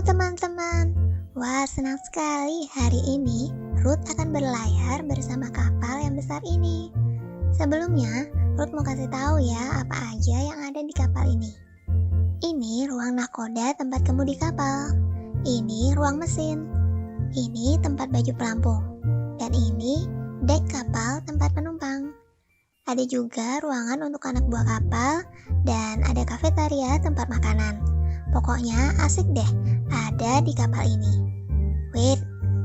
teman-teman. Wah, senang sekali hari ini Ruth akan berlayar bersama kapal yang besar ini. Sebelumnya, Ruth mau kasih tahu ya apa aja yang ada di kapal ini. Ini ruang nahkoda tempat kemudi kapal. Ini ruang mesin. Ini tempat baju pelampung. Dan ini dek kapal tempat penumpang. Ada juga ruangan untuk anak buah kapal dan ada kafetaria tempat makanan. Pokoknya asik deh ada di kapal ini. Wait,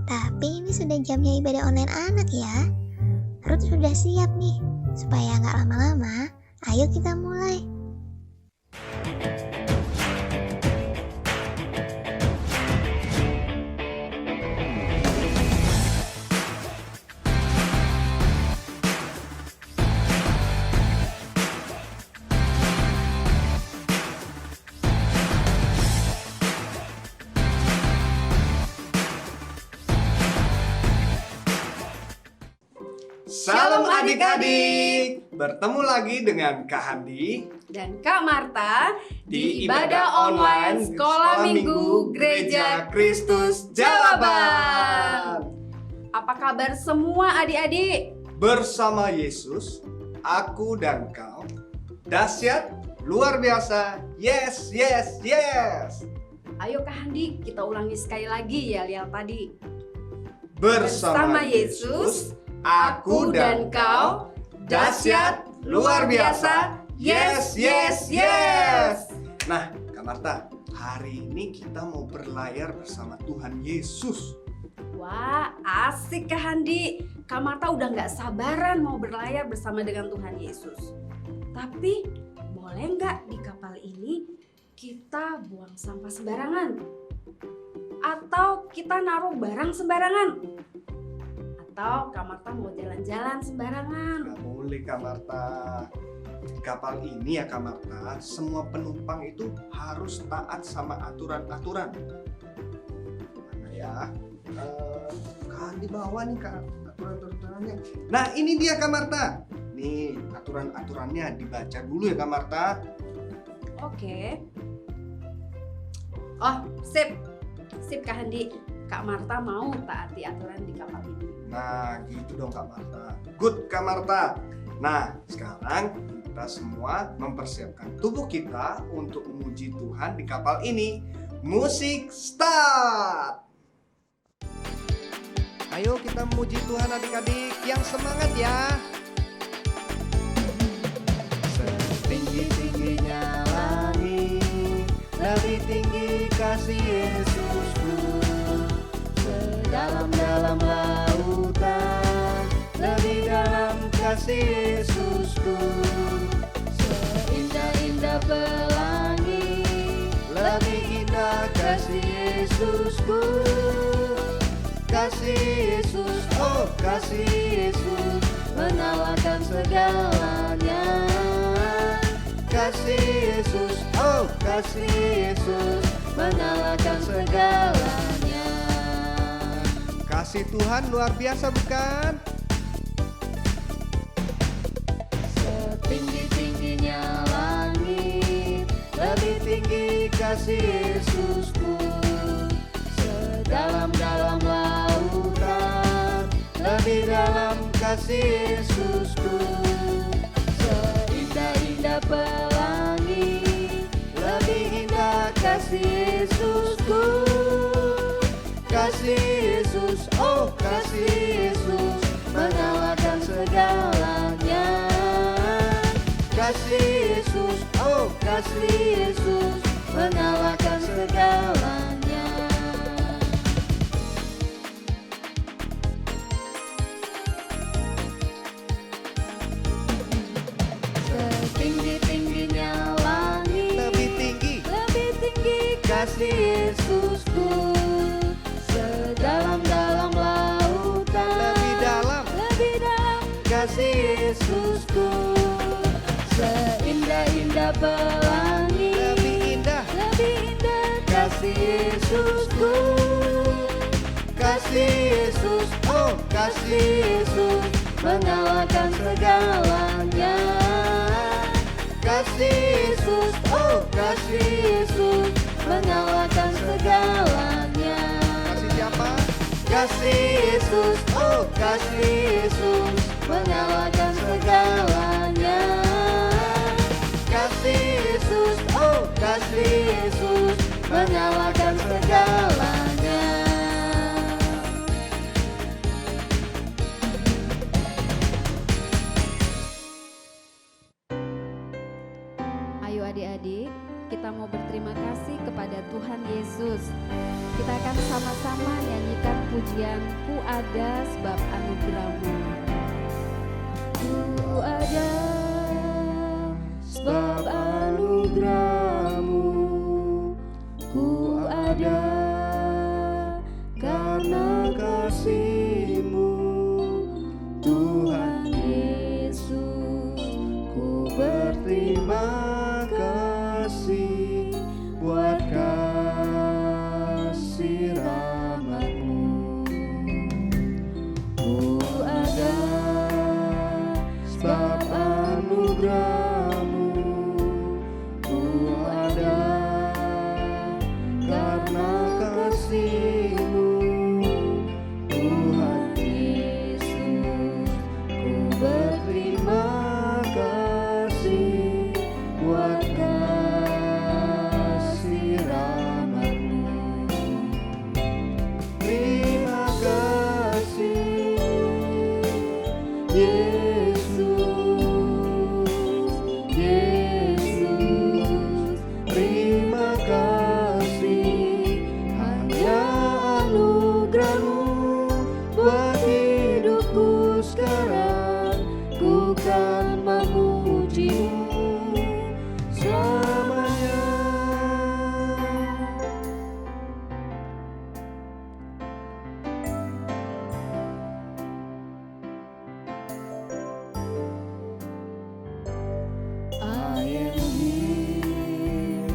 tapi ini sudah jamnya ibadah online anak ya. Ruth sudah siap nih. Supaya nggak lama-lama, ayo kita mulai. Shalom adik-adik, bertemu lagi dengan Kak Handi dan Kak Marta di ibadah online Sekolah Minggu Gereja Kristus Jalaban. Apa kabar semua adik-adik? Bersama Yesus, aku dan kau, dahsyat, luar biasa, yes, yes, yes. Ayo Kak Handi, kita ulangi sekali lagi ya lihat tadi. Bersama Yesus, aku dan kau, dahsyat, luar biasa, yes, yes, yes. Nah, Kak Marta, hari ini kita mau berlayar bersama Tuhan Yesus. Wah, asik Kak Handi. Kak Marta udah gak sabaran mau berlayar bersama dengan Tuhan Yesus. Tapi, boleh nggak di kapal ini kita buang sampah sembarangan? Atau kita naruh barang sembarangan? Atau Kak Marta mau jalan-jalan sembarangan? Gak boleh Kak Marta. Di kapal ini ya Kak Marta, semua penumpang itu harus taat sama aturan-aturan. Mana ya? Kan di bawah nih Kak, aturan-aturannya. Nah ini dia Kak Marta. Nih aturan-aturannya dibaca dulu ya Kak Marta. Oke. Oh, sip. Sip Kak Handi. Kak Marta mau taati aturan di kapal ini. Nah gitu dong Kak Marta. Good Kak Marta. Nah sekarang kita semua mempersiapkan tubuh kita untuk memuji Tuhan di kapal ini. Musik start. Ayo kita memuji Tuhan adik-adik, yang semangat ya. Setinggi-tingginya langit, lebih tinggi kasih Yesusku. Sedalam-dalam lautan, lebih dalam kasih Yesusku. Seindah-indah pelangi, lebih indah kasih Yesusku. Kasih Yesus, oh kasih Yesus, menawarkan segalanya. Kasih Yesus, oh kasih Yesus, menawarkan segalanya. Kasih Tuhan luar biasa bukan? Setinggi-tingginya langit, lebih tinggi kasih Yesusku. Sedalam-dalam lautan, lebih dalam kasih Yesusku. Seindah-indah pelangi, lebih indah kasih Yesusku. Kasih Yesus, oh kasih Yesus, menawarkan segalanya. Kasih Yesus, oh kasih Yesus, menawarkan segalanya. Setinggi-tingginya langit, lebih tinggi kasih Yesusku. Sedalam-dalam lautan, lebih dalam kasih Yesusku. Seindah-indah pelangi, lebih indah kasih Yesusku. Kasih Yesus, oh kasih Yesus, menawarkan segalanya. Kasih Yesus, oh kasih Yesus, menawarkan segala Kasih Yesus, oh kasih Yesus, menyalakan segalanya. Kasih Yesus, oh kasih Yesus, menyalakan segalanya. Ayo adik-adik, kita mau berterima kasih kepada Tuhan Yesus. Kita akan sama-sama nyanyikan pujian Ku Ada Sebab Anugerah-Mu. Ku ada sebab anugerah-Mu, ku ada karena kasih-Mu, Tuhan Yesus. Ku berterima kasih buat kasih rahmat-Mu. Ku ada sebab anugerah-Mu, ku ada karena kasih-Mu, Tuhan Yesus. Ku berterima kasih buat kasih rahmat-Mu. Terima kasih Yesus, Yesus. Terima kasih, hanya anugerah-Mu buat hidupku sekarang. Ku kan memuji-Mu selamanya. I am here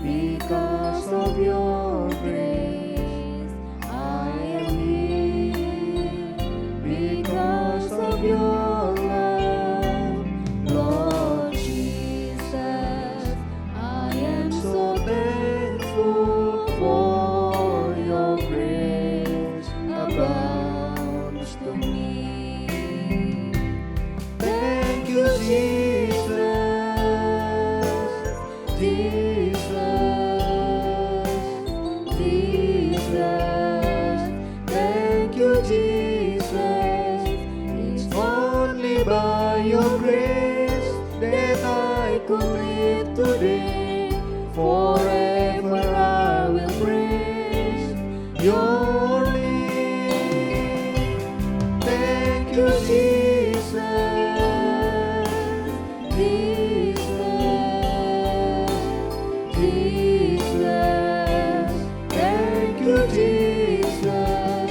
because of your grace. I am here because of your love, Lord Jesus. I am so thankful for your grace abounds to me. Thank you, Jesus, Jesus, Jesus. Thank you, Jesus. It's only by your grace that I could live today. Forever I will praise your name. Thank you, Jesus, Jesus, Jesus. Thank you, Jesus.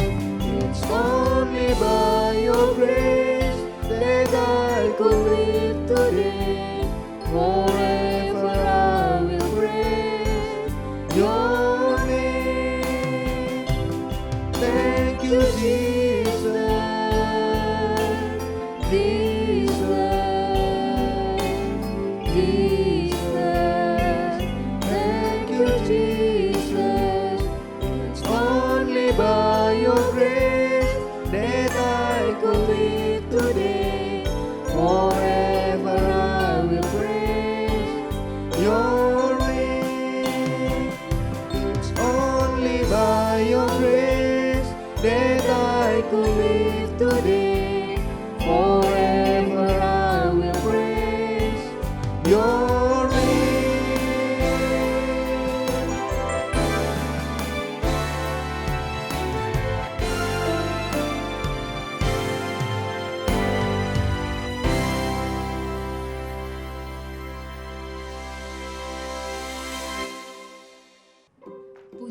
It's only by your grace that I could live today. Forever I will praise your name. Thank you, Jesus, Jesus, Jesus. Thank you, Jesus. It's only by your grace that I could live today. Forever I will praise your name. It's only by your grace that I could live today. Forever I will praise your name.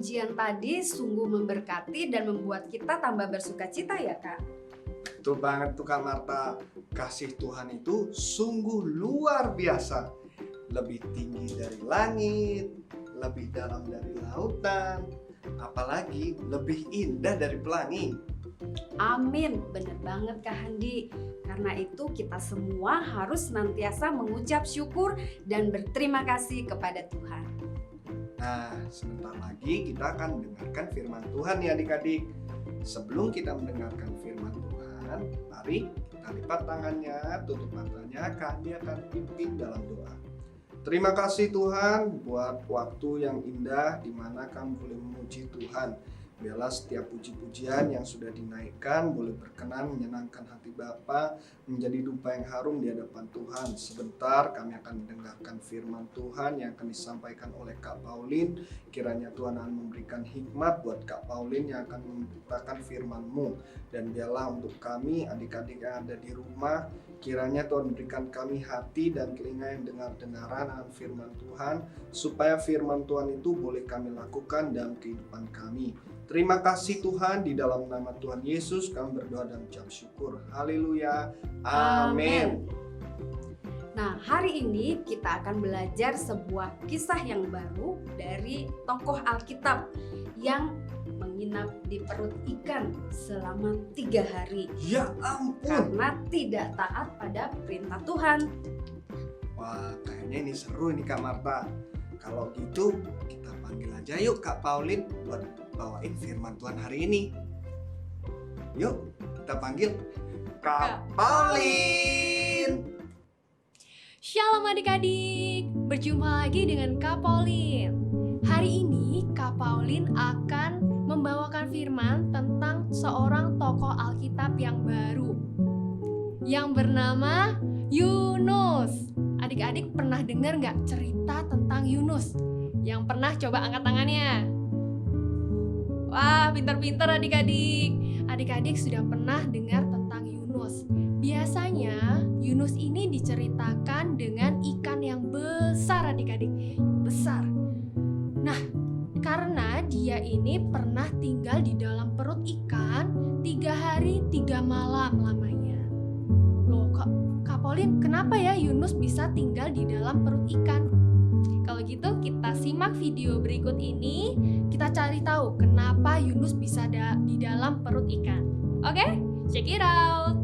Pujian tadi sungguh memberkati dan membuat kita tambah bersukacita ya Kak. Betul banget tuh Kak Marta. Kasih Tuhan itu sungguh luar biasa. Lebih tinggi dari langit, lebih dalam dari lautan, apalagi lebih indah dari pelangi. Amin, bener banget Kak Handi. Karena itu kita semua harus senantiasa mengucap syukur dan berterima kasih kepada Tuhan. Nah, sebentar lagi kita akan mendengarkan firman Tuhan nih adik-adik. Sebelum kita mendengarkan firman Tuhan, mari kita lipat tangannya, tutup matanya, kami akan pimpin dalam doa. Terima kasih Tuhan buat waktu yang indah di mana kami boleh memuji Tuhan. Biarlah setiap puji-pujian yang sudah dinaikkan boleh berkenan menyenangkan hati Bapa, menjadi dupa yang harum di hadapan Tuhan. Sebentar kami akan mendengarkan firman Tuhan yang akan disampaikan oleh Kak Pauline. Kiranya Tuhan akan memberikan hikmat buat Kak Pauline yang akan memberitakan firman-Mu. Dan biarlah untuk kami, adik-adik yang ada di rumah, kiranya Tuhan berikan kami hati dan telinga yang dengar-dengaran akan firman Tuhan, supaya firman Tuhan itu boleh kami lakukan dalam kehidupan kami. Terima kasih Tuhan, di dalam nama Tuhan Yesus kami berdoa dan ucap syukur. Haleluya. Amin. Nah, hari ini kita akan belajar sebuah kisah yang baru dari tokoh Alkitab yang menginap di perut ikan selama 3 hari. Ya ampun. Karena tidak taat pada perintah Tuhan. Wah, kayaknya ini seru nih Kak Marta. Kalau gitu kita panggil aja yuk Kak Pauline buat bawain firman Tuhan hari ini. Yuk kita panggil Kak Pauline. Shalom adik-adik, berjumpa lagi dengan Kak Pauline. Hari ini Kak Pauline akan membawakan firman tentang seorang tokoh Alkitab yang baru yang bernama Yunus. Adik-adik pernah dengar nggak cerita tentang Yunus? Yang pernah coba angkat tangannya. Wah, pintar-pintar adik-adik. Adik-adik sudah pernah dengar tentang Yunus. Biasanya Yunus ini diceritakan dengan ikan yang besar adik-adik. Besar. Nah, karena dia ini pernah tinggal di dalam perut ikan 3 hari 3 malam lamanya. Loh, Kak Pauline, kenapa ya Yunus bisa tinggal di dalam perut ikan? Kalau gitu kita simak video berikut ini, kita cari tahu kenapa Yunus bisa di dalam perut ikan. Oke? Check it out.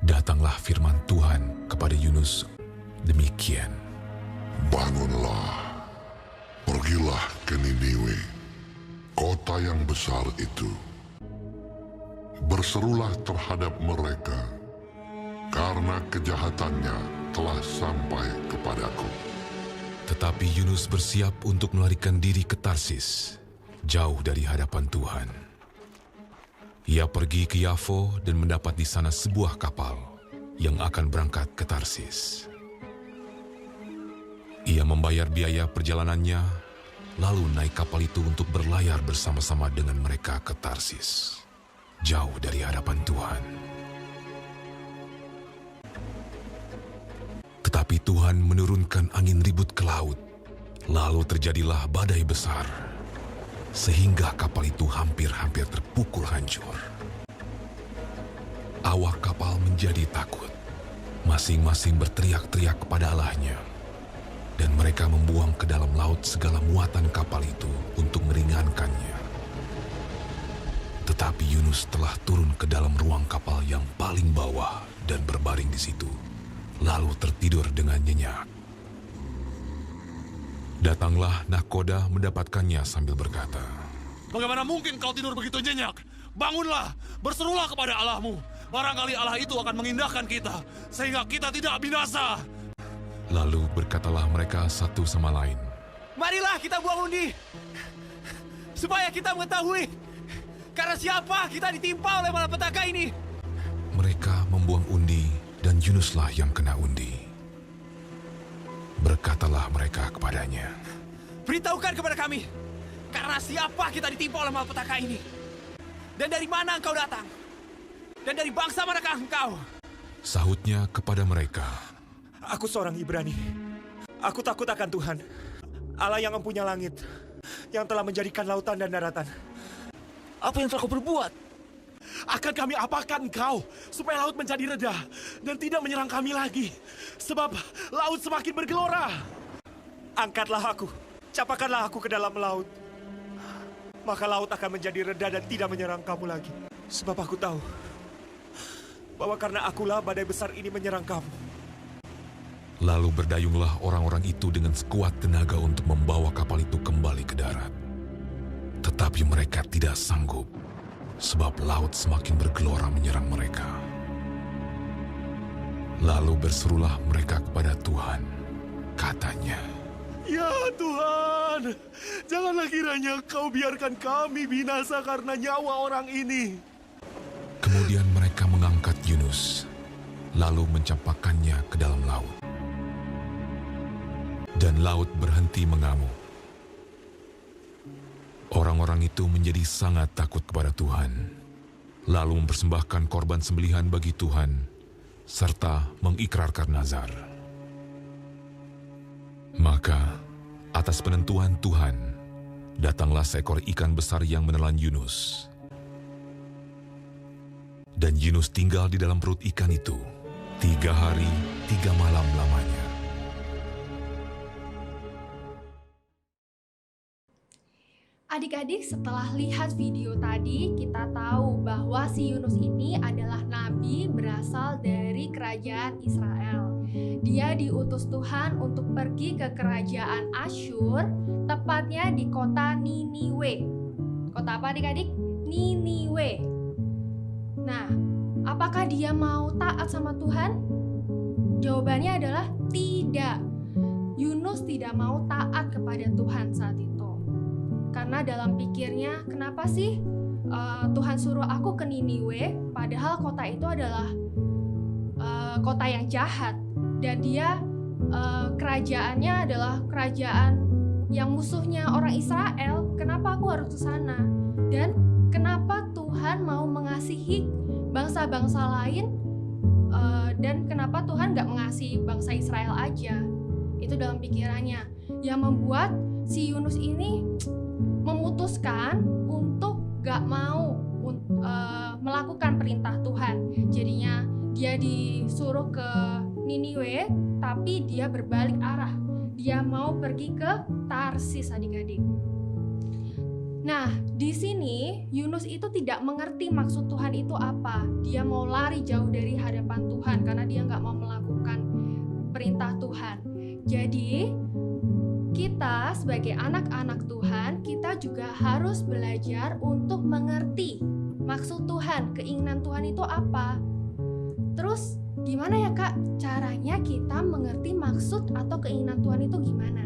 Datanglah firman Tuhan kepada Yunus demikian. Bangunlah, pergilah ke Niniwe, kota yang besar itu. Berserulah terhadap mereka, karena kejahatannya telah sampai kepadaku. Tetapi Yunus bersiap untuk melarikan diri ke Tarsis, jauh dari hadapan Tuhan. Ia pergi ke Yafo dan mendapat di sana sebuah kapal yang akan berangkat ke Tarsis. Ia membayar biaya perjalanannya, lalu naik kapal itu untuk berlayar bersama-sama dengan mereka ke Tarsis, jauh dari hadapan Tuhan. Tetapi Tuhan menurunkan angin ribut ke laut, lalu terjadilah badai besar, sehingga kapal itu hampir-hampir terpukul hancur. Awak kapal menjadi takut, masing-masing berteriak-teriak kepada Allahnya, dan mereka membuang ke dalam laut segala muatan kapal itu untuk meringankannya. Tetapi Yunus telah turun ke dalam ruang kapal yang paling bawah dan berbaring di situ, lalu tertidur dengan nyenyak. Datanglah nahkoda mendapatkannya sambil berkata, "Bagaimana mungkin kau tidur begitu nyenyak? Bangunlah, berserulah kepada Allahmu. Barangkali Allah itu akan mengindahkan kita, sehingga kita tidak binasa." Lalu berkatalah mereka satu sama lain, Marilah kita buang undi, supaya kita mengetahui karena siapa kita ditimpa oleh malapetaka ini. Mereka membuang undi dan Yunuslah yang kena undi. Berkatalah mereka kepadanya, Beritahukan kepada kami, karena siapa kita ditimpa oleh malapetaka ini? Dan dari mana engkau datang? Dan dari bangsa manakah engkau? Sahutnya kepada mereka, Aku seorang Ibrani. Aku takut akan Tuhan, Allah yang mempunyai langit, yang telah menjadikan lautan dan daratan. Apa yang telah kau berbuat? Akan kami apakan engkau, supaya laut menjadi reda dan tidak menyerang kami lagi? Sebab laut semakin bergelora. Angkatlah aku, capakanlah aku ke dalam laut. Maka laut akan menjadi reda dan tidak menyerang kamu lagi. Sebab aku tahu, bahwa karena akulah badai besar ini menyerang kamu. Lalu berdayunglah orang-orang itu dengan sekuat tenaga untuk membawa kapal itu kembali ke darat. Tetapi mereka tidak sanggup, sebab laut semakin bergelora menyerang mereka. Lalu berserulah mereka kepada Tuhan, katanya, Ya Tuhan, janganlah kiranya Kau biarkan kami binasa karena nyawa orang ini. Kemudian mereka mengangkat Yunus, lalu mencampakkannya ke dalam laut. Dan laut berhenti mengamuk. Orang-orang itu menjadi sangat takut kepada Tuhan, lalu mempersembahkan korban sembelihan bagi Tuhan, serta mengikrarkan nazar. Maka, atas penentuan Tuhan, datanglah seekor ikan besar yang menelan Yunus. Dan Yunus tinggal di dalam perut ikan itu 3 hari 3 malam lamanya. Adik-adik, setelah lihat video tadi, kita tahu bahwa si Yunus ini adalah nabi berasal dari kerajaan Israel. Dia diutus Tuhan untuk pergi ke kerajaan Asyur, tepatnya di kota Niniwe. Kota apa adik-adik? Niniwe. Nah, apakah dia mau taat sama Tuhan? Jawabannya adalah tidak. Yunus tidak mau taat kepada Tuhan saat itu. Karena dalam pikirnya, kenapa sih Tuhan suruh aku ke Niniwe, padahal kota itu adalah kota yang jahat. Dan dia kerajaannya adalah kerajaan yang musuhnya orang Israel. Kenapa aku harus ke sana? Dan kenapa Tuhan mau mengasihi bangsa-bangsa lain, dan kenapa Tuhan gak mengasihi bangsa Israel aja? Itu dalam pikirannya, yang membuat si Yunus ini memutuskan untuk gak mau melakukan perintah Tuhan. Jadinya dia disuruh ke Niniwe, tapi dia berbalik arah. Dia mau pergi ke Tarsis, adik-adik. Nah, di sini Yunus itu tidak mengerti maksud Tuhan itu apa. Dia mau lari jauh dari hadapan Tuhan karena dia gak mau melakukan perintah Tuhan. Jadi, kita sebagai anak-anak Tuhan, kita juga harus belajar untuk mengerti maksud Tuhan, keinginan Tuhan itu apa. Terus gimana ya Kak caranya kita mengerti maksud atau keinginan Tuhan itu gimana?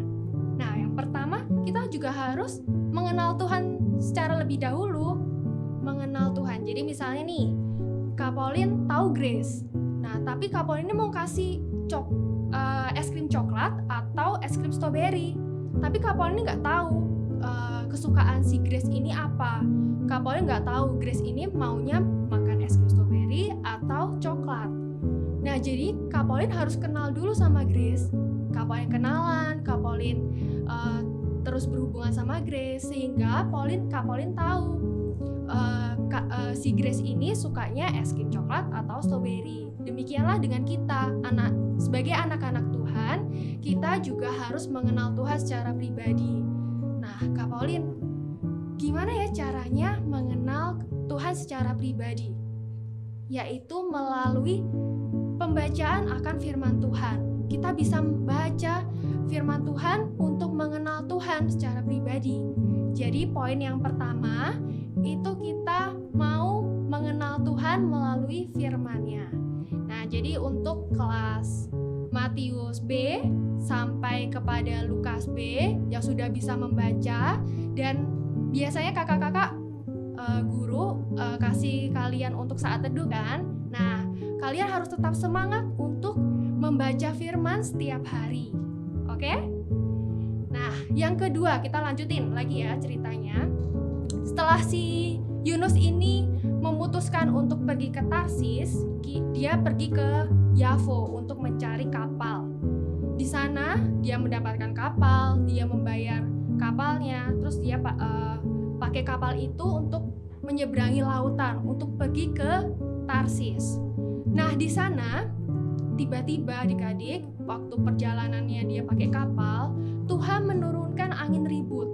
Nah, yang pertama kita juga harus mengenal Tuhan secara lebih dahulu. Mengenal Tuhan. Jadi misalnya nih, Kak Pauline tahu Grace. Nah, tapi Kak Pauline ini mau kasih es krim coklat atau es krim strawberry. Tapi Kak Pauline ini nggak tahu kesukaan si Grace ini apa. Kak Pauline nggak tahu Grace ini maunya makan es krim strawberry atau coklat. Nah, jadi Kak Pauline harus kenal dulu sama Grace. Kak Pauline kenalan, Kak Pauline terus berhubungan sama Grace sehingga Kak Pauline tahu si Grace ini sukanya es krim coklat atau strawberry. Demikianlah dengan kita, sebagai anak-anak Tuhan, kita juga harus mengenal Tuhan secara pribadi. Nah, Kak Pauline, gimana ya caranya mengenal Tuhan secara pribadi? Yaitu melalui pembacaan akan firman Tuhan. Kita bisa membaca firman Tuhan untuk mengenal Tuhan secara pribadi. Jadi poin yang pertama, itu kita mau mengenal Tuhan melalui firman-Nya. Nah, jadi untuk kelas Matius B sampai kepada Lukas B yang sudah bisa membaca, dan biasanya kakak-kakak guru kasih kalian untuk saat teduh kan. Nah, kalian harus tetap semangat untuk membaca firman setiap hari. Oke? Nah, yang kedua kita lanjutin lagi ya ceritanya. Setelah si Yunus ini memutuskan untuk pergi ke Tarsis, dia pergi ke Yafo untuk mencari kapal. Di sana dia mendapatkan kapal, dia membayar kapalnya, terus dia pakai kapal itu untuk menyeberangi lautan untuk pergi ke Tarsis. Nah, di sana tiba-tiba adik-adik, waktu perjalanannya dia pakai kapal, Tuhan menurunkan angin ribut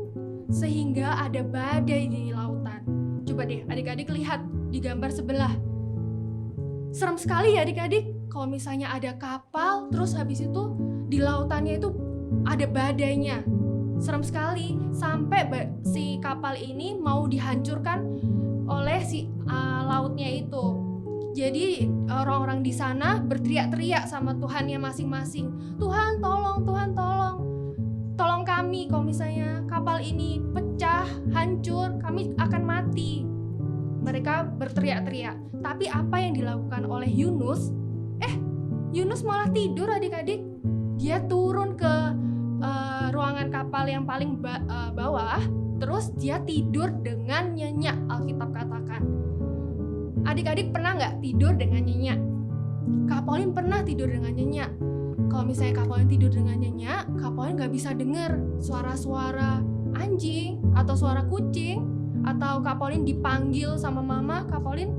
sehingga ada badai di lautan. Coba deh adik-adik lihat di gambar sebelah. serem sekali ya adik-adik. Kalau misalnya ada kapal, terus habis itu di lautannya itu ada badainya. Serem sekali, sampai si kapal ini mau dihancurkan oleh si lautnya itu. Jadi orang-orang di sana berteriak-teriak sama Tuhannya masing-masing. Tuhan tolong, Tuhan tolong. Tolong kami, kalau misalnya kapal ini pecah, hancur, kami akan mati. Mereka berteriak-teriak. Tapi apa yang dilakukan oleh Yunus? Yunus malah tidur adik-adik. Dia turun ke ruangan kapal yang paling bawah, terus dia tidur dengan nyenyak, Alkitab katakan. Adik-adik pernah nggak tidur dengan nyenyak? Kak Pauline pernah tidur dengan nyenyak. Kalau misalnya Kak Pauline tidur dengan nyenyak, Kak Pauline nggak bisa dengar suara-suara anjing atau suara kucing, atau Kak Pauline dipanggil sama mama, Kak Pauline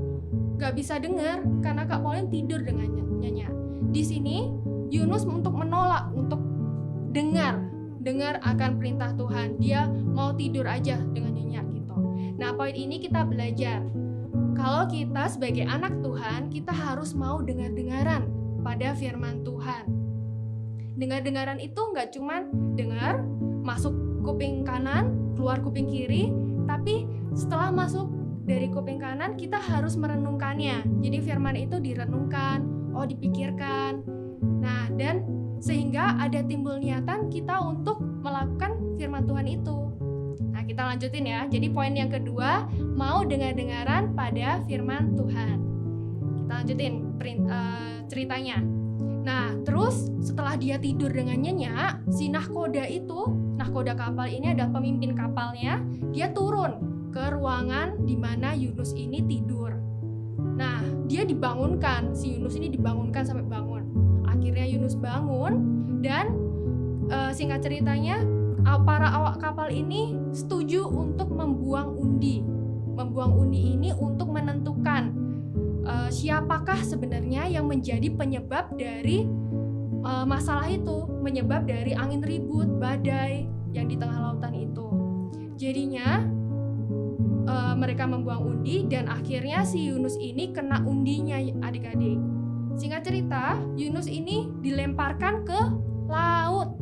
nggak bisa dengar karena Kak Pauline tidur dengan nyenyak. Di sini Yunus untuk menolak untuk dengar akan perintah Tuhan. Dia mau tidur aja dengan nyenyak gitu. Nah, poin ini kita belajar kalau kita sebagai anak Tuhan, kita harus mau dengar-dengaran pada firman Tuhan. Dengar-dengaran itu nggak cuma dengar masuk kuping kanan, keluar kuping kiri, tapi setelah masuk dari kuping kanan kita harus merenungkannya. Jadi firman itu direnungkan, dipikirkan. Nah, dan sehingga ada timbul niatan kita untuk melakukan firman Tuhan itu. Nah, kita lanjutin ya. Jadi poin yang kedua, mau dengar-dengaran pada firman Tuhan. Kita lanjutin ceritanya. Nah, terus setelah dia tidur dengan nyenyak, si nahkoda kapal ini adalah pemimpin kapalnya, dia turun ke ruangan di mana Yunus ini tidur. Nah, dia dibangunkan, si Yunus ini dibangunkan sampai bangun. Akhirnya Yunus bangun dan singkat ceritanya para awak kapal ini setuju untuk membuang undi. Membuang undi ini untuk menentukan siapakah sebenarnya yang menjadi penyebab dari masalah itu, menyebab dari angin ribut, badai yang di tengah lautan itu. Jadinya mereka membuang undi dan akhirnya si Yunus ini kena undinya adik-adik. Singkat cerita, Yunus ini dilemparkan ke laut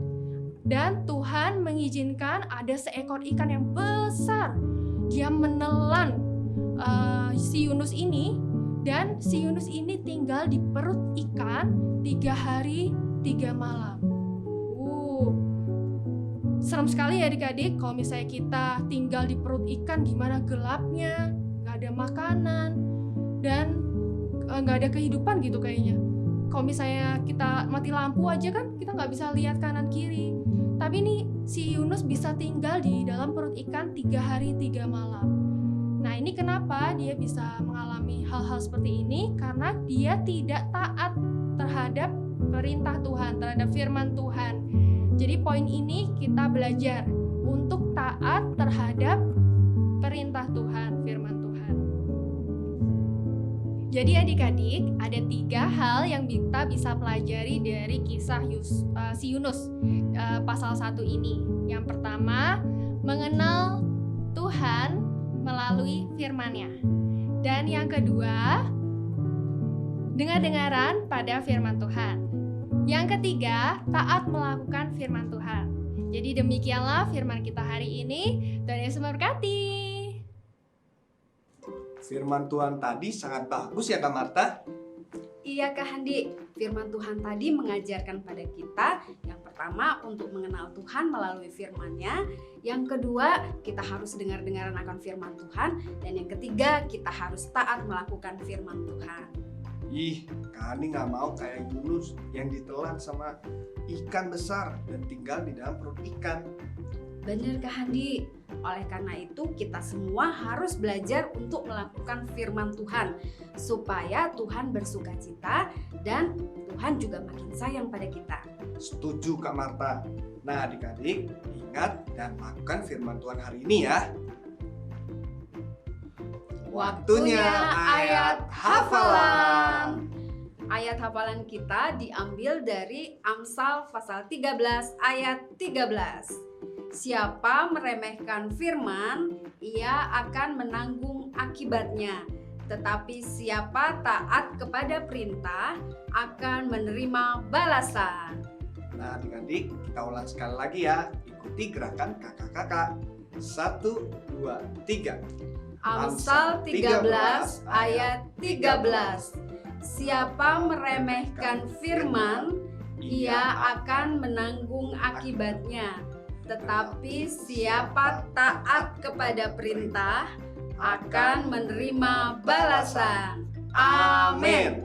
dan Tuhan mengizinkan ada seekor ikan yang besar. Dia menelan si Yunus ini dan si Yunus ini tinggal di perut ikan 3 hari 3 malam. Serem sekali ya adik-adik kalau misalnya kita tinggal di perut ikan, gimana gelapnya, gak ada makanan dan gak ada kehidupan gitu kayaknya. Kalau misalnya kita mati lampu aja kan kita gak bisa lihat kanan kiri. Tapi nih si Yunus bisa tinggal di dalam perut ikan 3 hari 3 malam. Nah, ini kenapa dia bisa mengalami hal-hal seperti ini? Karena dia tidak taat terhadap perintah Tuhan, terhadap firman Tuhan. Jadi poin ini kita belajar untuk taat terhadap perintah Tuhan, firman Tuhan. Jadi adik-adik, ada 3 hal yang kita bisa pelajari dari kisah si Yunus pasal 1 ini. Yang pertama, mengenal Tuhan melalui firman-Nya. Dan yang kedua, dengar-dengaran pada firman Tuhan. Yang ketiga, taat melakukan firman Tuhan. Jadi demikianlah firman kita hari ini. Tuhan Yesus memberkati. Firman Tuhan tadi sangat bagus ya Kak Marta. Iya Kak Handi, firman Tuhan tadi mengajarkan pada kita yang pertama untuk mengenal Tuhan melalui firman-Nya, yang kedua kita harus dengar-dengaran akan firman Tuhan, dan yang ketiga kita harus taat melakukan firman Tuhan. Ih, Kani nggak mau kayak Yunus yang ditelan sama ikan besar dan tinggal di dalam perut ikan. Benar Kak Handi, oleh karena itu kita semua harus belajar untuk melakukan firman Tuhan supaya Tuhan bersukacita dan Tuhan juga makin sayang pada kita. Setuju Kak Marta. Nah adik-adik, ingat dan lakukan firman Tuhan hari ini ya. Waktunya ayat hafalan. Ayat hafalan kita diambil dari Amsal pasal 13 ayat 13. Siapa meremehkan firman, ia akan menanggung akibatnya. tetapi siapa taat kepada perintah akan menerima balasan. Nah, adik-adik, kita ulang sekali lagi ya. Ikuti gerakan kakak-kakak. 1, 2, 3. Amsal 13 ayat 13. Siapa meremehkan firman, ia akan menanggung akibatnya. Tetapi siapa taat kepada perintah akan menerima balasan. Amin.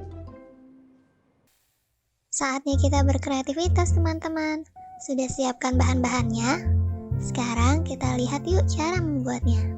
Saatnya kita berkreativitas, teman-teman. Sudah siapkan bahan-bahannya? Sekarang kita lihat yuk cara membuatnya.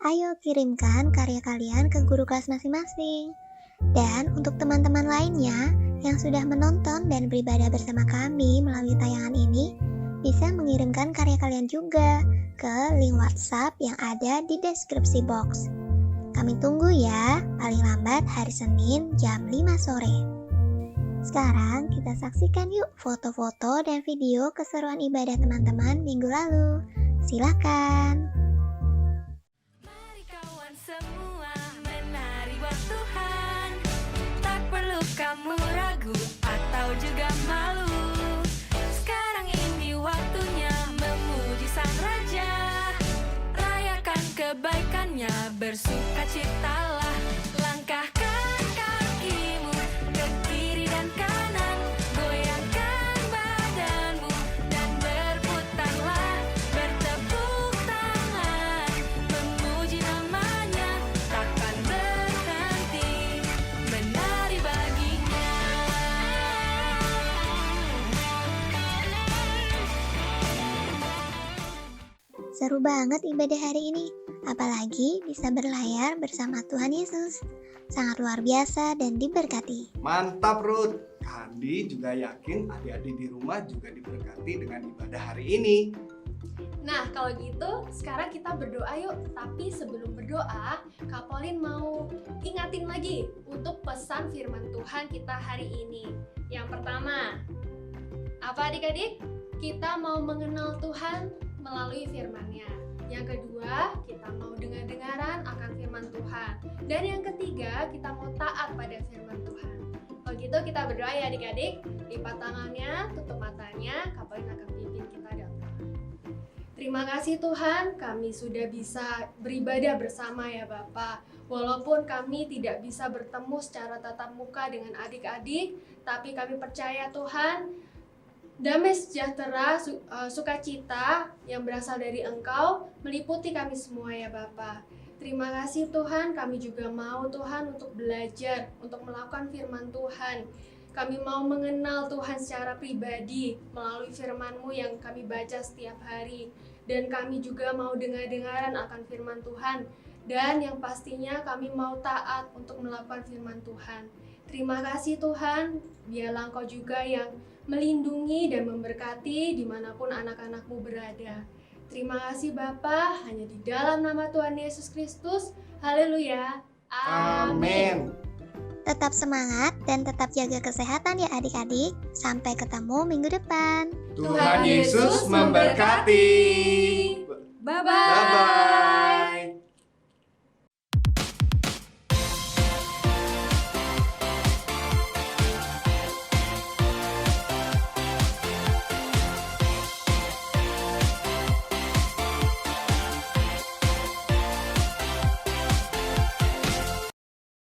Ayo kirimkan karya kalian ke guru kelas masing-masing. Dan untuk teman-teman lainnya yang sudah menonton dan beribadah bersama kami melalui tayangan ini, bisa mengirimkan karya kalian juga ke link WhatsApp yang ada di deskripsi box. Kami tunggu ya, paling lambat hari Senin jam 5 sore. Sekarang kita saksikan yuk foto-foto dan video keseruan ibadah teman-teman minggu lalu. Silakan. Semua menari buat Tuhan, tak perlu kamu ragu atau juga malu. Sekarang ini waktunya memuji Sang Raja, rayakan kebaikannya, bersukacitalah. Langkahkan kakimu ke kiri dan kanan, goyangkan badanmu dan berputarlah, bertepuk tangan, memuji namanya, takkan berhenti menari baginya. Seru banget ibadah hari ini, apalagi bisa berlayar bersama Tuhan Yesus. Sangat luar biasa dan diberkati. Mantap, Ruth. Kandi juga yakin adik-adik di rumah juga diberkati dengan ibadah hari ini. Nah, kalau gitu sekarang kita berdoa yuk. Tapi sebelum berdoa, Kak Pauline mau ingatin lagi untuk pesan firman Tuhan kita hari ini. Yang pertama, apa adik-adik? Kita mau mengenal Tuhan melalui firman-Nya. Yang kedua, kita mau dengar-dengaran akan firman Tuhan. Dan yang ketiga, kita mau taat pada firman Tuhan. Kalau gitu kita berdoa ya adik-adik. Lipat tangannya, tutup matanya, Kak Pauline akan pimpin kita dalam doa. Terima kasih Tuhan, kami sudah bisa beribadah bersama ya Bapak. Walaupun kami tidak bisa bertemu secara tatap muka dengan adik-adik, tapi kami percaya Tuhan, damai sejahtera, sukacita yang berasal dari Engkau meliputi kami semua ya Bapa. Terima kasih Tuhan, kami juga mau Tuhan untuk belajar, untuk melakukan firman Tuhan. Kami mau mengenal Tuhan secara pribadi melalui firman-Mu yang kami baca setiap hari. Dan kami juga mau dengar-dengaran akan firman Tuhan. Dan yang pastinya kami mau taat untuk melakukan firman Tuhan. Terima kasih Tuhan, biarlah Engkau juga yang melindungi dan memberkati dimanapun anak-anak-Mu berada. Terima kasih Bapa, hanya di dalam nama Tuhan Yesus Kristus. Haleluya. Amin. Tetap semangat dan tetap jaga kesehatan ya adik-adik. Sampai ketemu minggu depan. Tuhan Yesus memberkati. Bye-bye. Bye-bye.